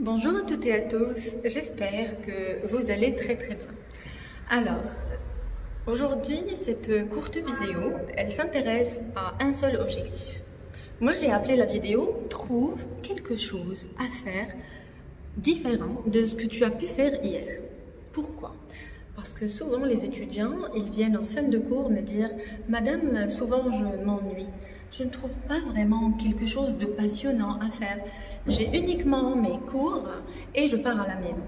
Bonjour à toutes et à tous, j'espère que vous allez très bien. Alors, aujourd'hui, cette courte vidéo, elle s'intéresse à un seul objectif. Moi, j'ai appelé la vidéo « Trouve quelque chose à faire différent de ce que tu as pu faire hier ». Pourquoi ? Parce que souvent, les étudiants, ils viennent en fin de cours me dire « Madame, souvent je m'ennuie. Je ne trouve pas vraiment quelque chose de passionnant à faire. J'ai uniquement mes cours et je pars à la maison. »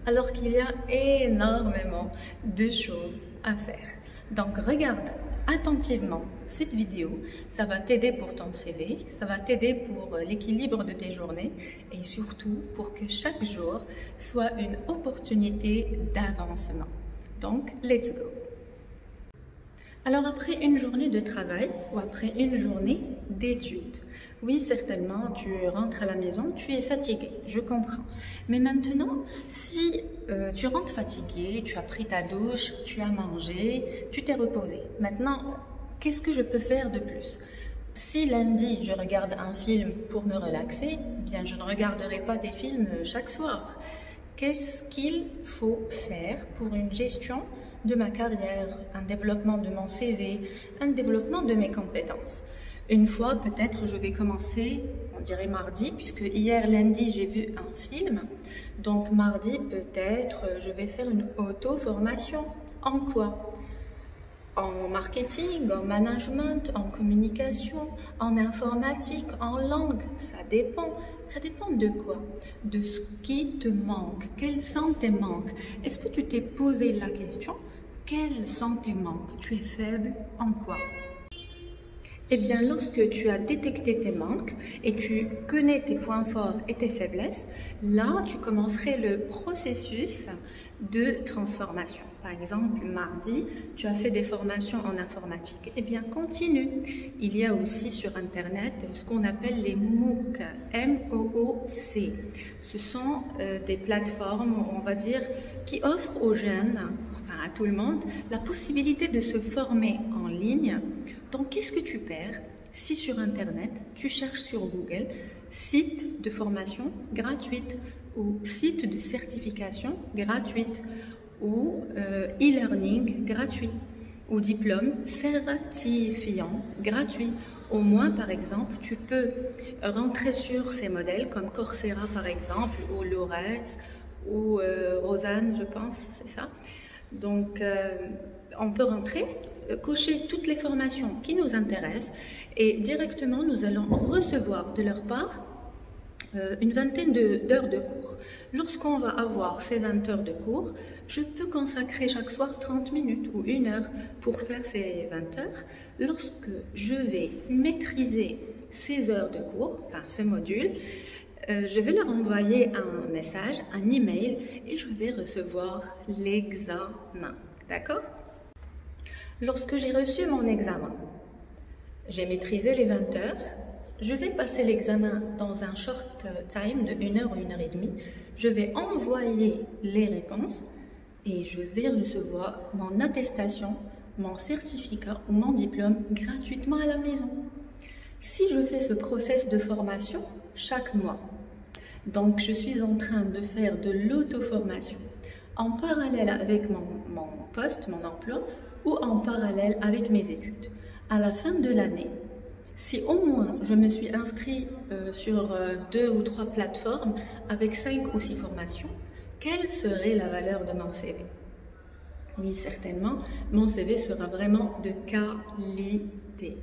Alors qu'il y a énormément de choses à faire. Donc, regarde attentivement cette vidéo. Ça va t'aider pour ton CV, ça va t'aider pour l'équilibre de tes journées et surtout pour que chaque jour soit une opportunité d'avancement. Donc, let's go! Alors, après une journée de travail ou après une journée d'études, oui, certainement, tu rentres à la maison, tu es fatigué, je comprends. Mais maintenant, si tu rentres fatigué, tu as pris ta douche, tu as mangé, tu t'es reposé. Maintenant, qu'est-ce que je peux faire de plus? Si lundi, je regarde un film pour me relaxer, bien, je ne regarderai pas des films chaque soir. Qu'est-ce qu'il faut faire pour une gestion de ma carrière, un développement de mon CV, un développement de mes compétences? Une fois, peut-être, je vais commencer, on dirait mardi, puisque hier, lundi, j'ai vu un film. Donc, mardi, peut-être, je vais faire une auto-formation. En quoi? En marketing, en management, en communication, en informatique, en langue. Ça dépend. Ça dépend de quoi? De ce qui te manque. Quels sont tes manques? Est-ce que tu t'es posé la question? Quels sont tes manques? Tu es faible en quoi? Eh bien, lorsque tu as détecté tes manques et tu connais tes points forts et tes faiblesses, là, tu commencerais le processus de transformation. Par exemple, mardi, tu as fait des formations en informatique. Eh bien, continue. Il y a aussi sur Internet ce qu'on appelle les MOOC, M-O-O-C. Ce sont des plateformes, on va dire, qui offrent aux jeunes, enfin à tout le monde, la possibilité de se former en ligne. Donc, qu'est-ce que tu perds si sur Internet, tu cherches sur Google site de formation gratuite ou site de certification gratuite ou e-learning gratuit ou diplôme certifiant gratuit. Au moins, par exemple, tu peux rentrer sur ces modèles comme Coursera, par exemple, ou Loretz ou Rosanne, je pense, c'est ça. Donc, on peut rentrer, cocher toutes les formations qui nous intéressent et directement, nous allons recevoir de leur part une vingtaine d'heures de cours. Lorsqu'on va avoir ces 20 heures de cours, je peux consacrer chaque soir 30 minutes ou 1 heure pour faire ces 20 heures. Lorsque je vais maîtriser ces heures de cours, enfin ce module, je vais leur envoyer un message, un email et je vais recevoir l'examen. D'accord? Lorsque j'ai reçu mon examen, j'ai maîtrisé les 20 heures, je vais passer l'examen dans un short time de 1 heure ou 1 heure et demie, je vais envoyer les réponses et je vais recevoir mon attestation, mon certificat ou mon diplôme gratuitement à la maison. Si je fais ce process de formation chaque mois, donc je suis en train de faire de l'auto-formation en parallèle avec mon poste, mon emploi, ou en parallèle avec mes études. À la fin de l'année, si au moins je me suis inscrit sur 2 ou 3 plateformes avec 5 ou 6 formations, quelle serait la valeur de mon CV? Oui, certainement, mon CV sera vraiment de qualité.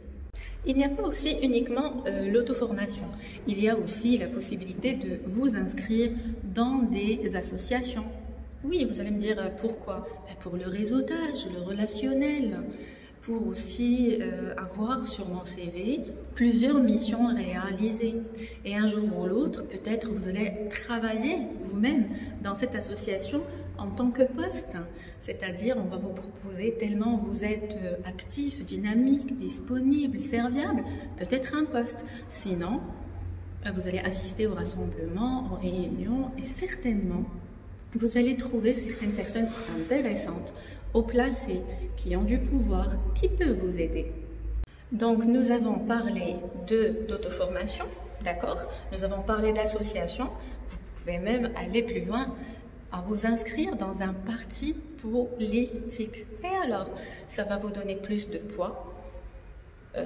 Il n'y a pas aussi uniquement l'auto-formation. Il y a aussi la possibilité de vous inscrire dans des associations. Oui, vous allez me dire pourquoi? Pour le réseautage, le relationnel, pour aussi avoir sur mon CV plusieurs missions réalisées. Et un jour ou l'autre, peut-être vous allez travailler vous-même dans cette association en tant que poste. C'est-à-dire, on va vous proposer tellement vous êtes actif, dynamique, disponible, serviable, peut-être un poste. Sinon, vous allez assister au rassemblement, aux réunions et certainement, vous allez trouver certaines personnes intéressantes, haut placées, qui ont du pouvoir, qui peuvent vous aider. Donc, nous avons parlé d'auto-formation, d'accord? Nous avons parlé d'association. Vous pouvez même aller plus loin, à vous inscrire dans un parti politique. Et alors, ça va vous donner plus de poids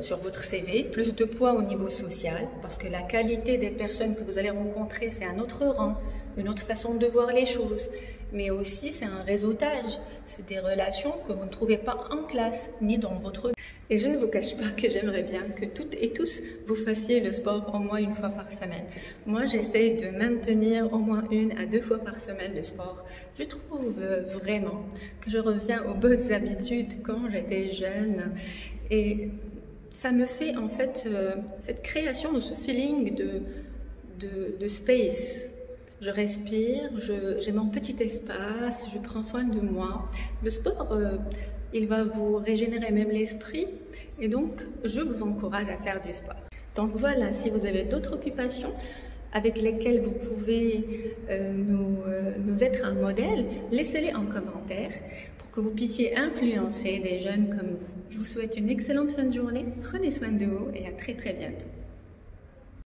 sur votre CV, plus de poids au niveau social, parce que la qualité des personnes que vous allez rencontrer, c'est un autre rang, une autre façon de voir les choses. Mais aussi, c'est un réseautage, c'est des relations que vous ne trouvez pas en classe, ni dans votre... Et je ne vous cache pas que j'aimerais bien que toutes et tous vous fassiez le sport au moins 1 fois par semaine. Moi, j'essaye de maintenir au moins 1 à 2 fois par semaine le sport. Je trouve vraiment que je reviens aux bonnes habitudes quand j'étais jeune. Et ça me fait en fait cette création de ce feeling de space. Je respire, j'ai mon petit espace, je prends soin de moi. Le sport, il va vous régénérer même l'esprit et donc je vous encourage à faire du sport. Donc voilà, si vous avez d'autres occupations avec lesquelles vous pouvez nous être un modèle, laissez-les en commentaire pour que vous puissiez influencer des jeunes comme vous. Je vous souhaite une excellente fin de journée, prenez soin de vous et à très bientôt.